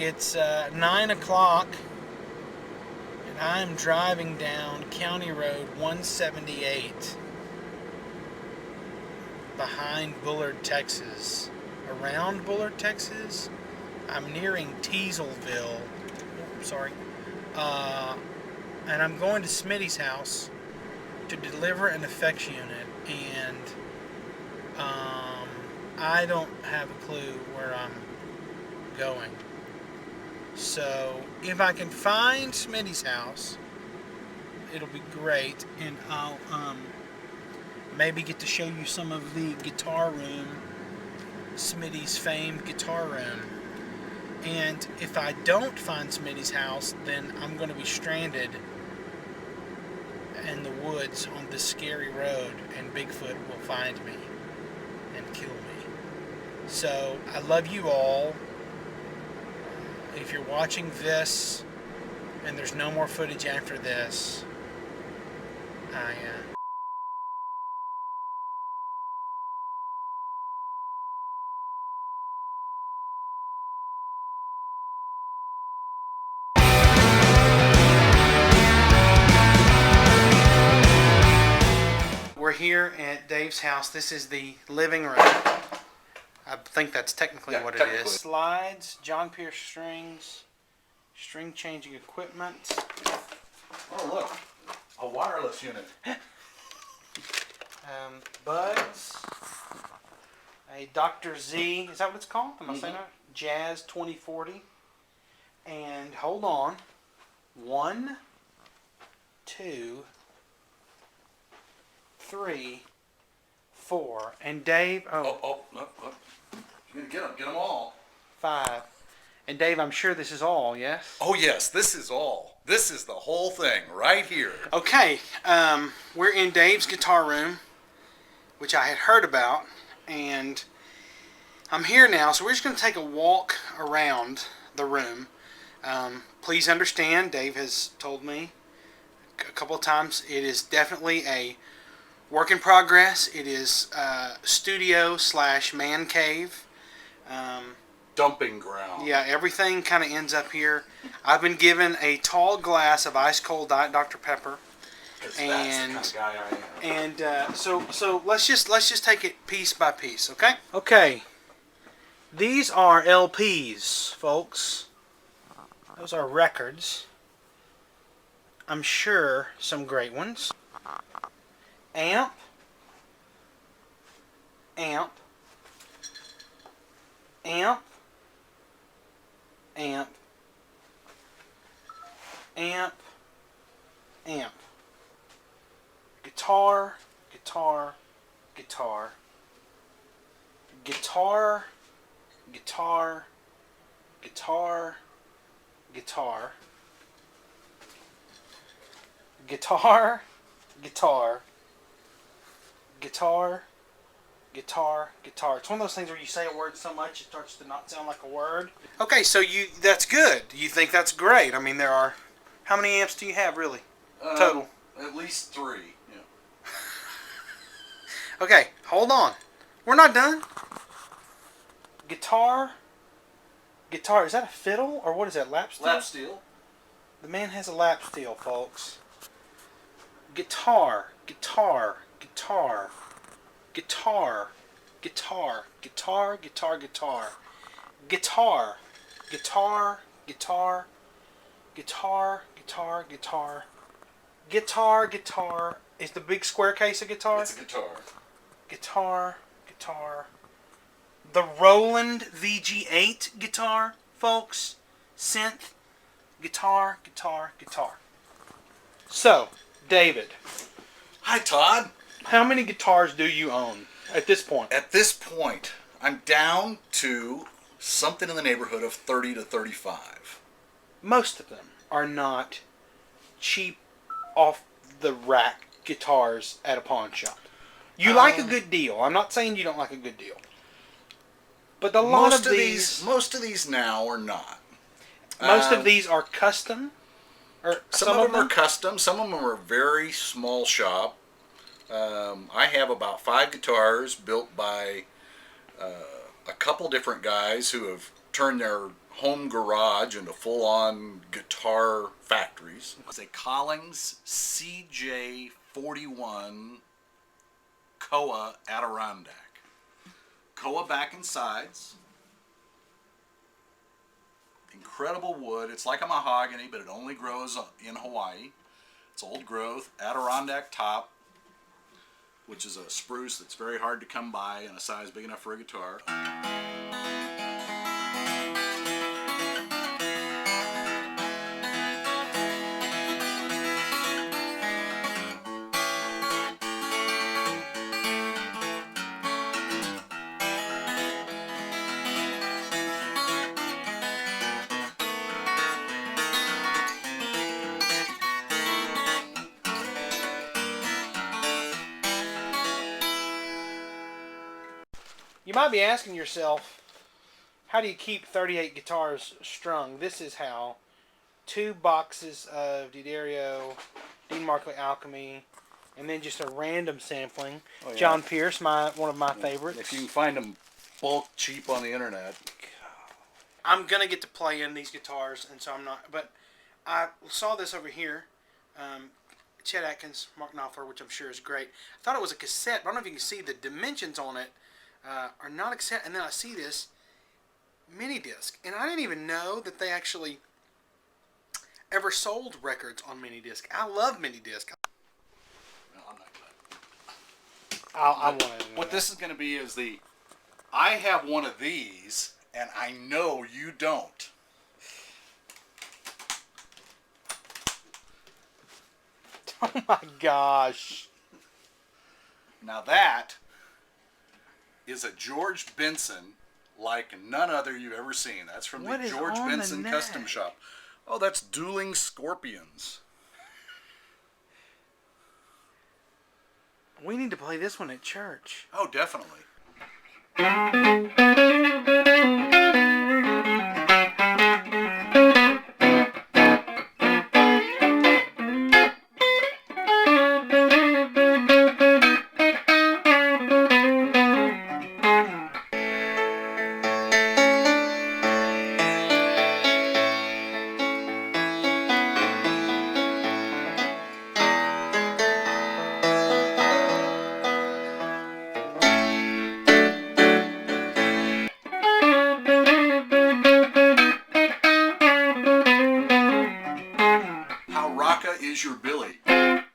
It's 9 o'clock, and I'm driving down County Road 178 behind Bullard, Texas. Around Bullard, Texas. I'm nearing Teasleville. Oh, sorry. And I'm going to Smitty's house to deliver an effects unit, and I don't have a clue where I'm going. So if I can find Smitty's house, it'll be great, and I'll maybe get to show you some of the guitar room, Smitty's famed guitar room. And if I don't find Smitty's house, then I'm going to be stranded in the woods on this scary road, and Bigfoot will find me and kill me. So I love you all. If you're watching this and there's no more footage after this, we're here at Dave's house. This is the living room. I think that's technically what it is. Slides, John Pierce strings, string changing equipment. Oh, look, a wireless unit. Buds, a Dr. Z, is that what it's called? Am I saying that? Jazz 2040. And hold on. 1, 2, 3, 4. And Dave, Oh, you gotta get them all. 5. And Dave, I'm sure this is all, yes? Oh, yes, this is all. This is the whole thing right here. Okay, we're in Dave's guitar room, which I had heard about, and I'm here now, so we're just going to take a walk around the room. Please understand, Dave has told me a couple of times, it is definitely a work in progress. It is studio / man cave. Dumping ground. Yeah, everything kind of ends up here. I've been given a tall glass of ice cold Diet Dr. Pepper, and that's the kind of guy I am. And so let's just take it piece by piece, okay? Okay. These are LPs, folks. Those are records. I'm sure some great ones. Amp. Amp. Amp. Amp. Amp. Amp. Guitar. Guitar. Guitar. Guitar. Guitar. Guitar. Guitar. Guitar. Guitar. Guitar. Guitar. Guitar. It's one of those things where you say a word so much it starts to not sound like a word. Okay, so that's good. You think that's great. I mean, there are... How many amps do you have, really? Total? At least 3. Yeah. Okay, hold on. We're not done. Guitar. Guitar. Is that a fiddle? Or what is that, lap steel? Lap steel. The man has a lap steel, folks. Guitar. Guitar. Guitar. Guitar. Guitar. Guitar. Guitar. Guitar. Guitar. Guitar. Guitar. Guitar. Guitar. Guitar. Guitar. Guitar. Is the big square case a guitar? It's a guitar. Guitar. Guitar. The Roland VG8 guitar, folks. Synth. Guitar. Guitar. Guitar. So, David. Hi, Todd. How many guitars do you own at this point? At this point, I'm down to something in the neighborhood of 30 to 35. Most of them are not cheap, off-the-rack guitars at a pawn shop. You like a good deal. I'm not saying you don't like a good deal. But a lot of these... Most of these now are not. Most of these are custom? Or some of them are custom. Some of them are very small shop. I have about 5 guitars built by a couple different guys who have turned their home garage into full-on guitar factories. It's a Collings CJ41 Koa Adirondack. Koa back and sides. Incredible wood. It's like a mahogany, but it only grows in Hawaii. It's old growth. Adirondack top, which is a spruce that's very hard to come by in a size big enough for a guitar. You might be asking yourself, how do you keep 38 guitars strung? This is how. 2 boxes of D'Addario, Dean Markley Alchemy, and then just a random sampling. Oh, yeah. John Pierce, one of my favorites. If you can find them bulk cheap on the internet. I'm going to get to play in these guitars, and so I'm not. But I saw this over here. Chet Atkins, Mark Knopfler, which I'm sure is great. I thought it was a cassette, but I don't know if you can see the dimensions on it. Are not accept, and then I see this mini disc, and I didn't even know that they actually ever sold records on mini disc. I love mini disc. No, I'm not glad. What this is going to be is I have one of these, and I know you don't. Oh my gosh! Now that is a George Benson like none other you've ever seen. That's from the George Benson Custom Shop. Oh, that's Dueling Scorpions. We need to play this one at church. Oh, definitely. Is your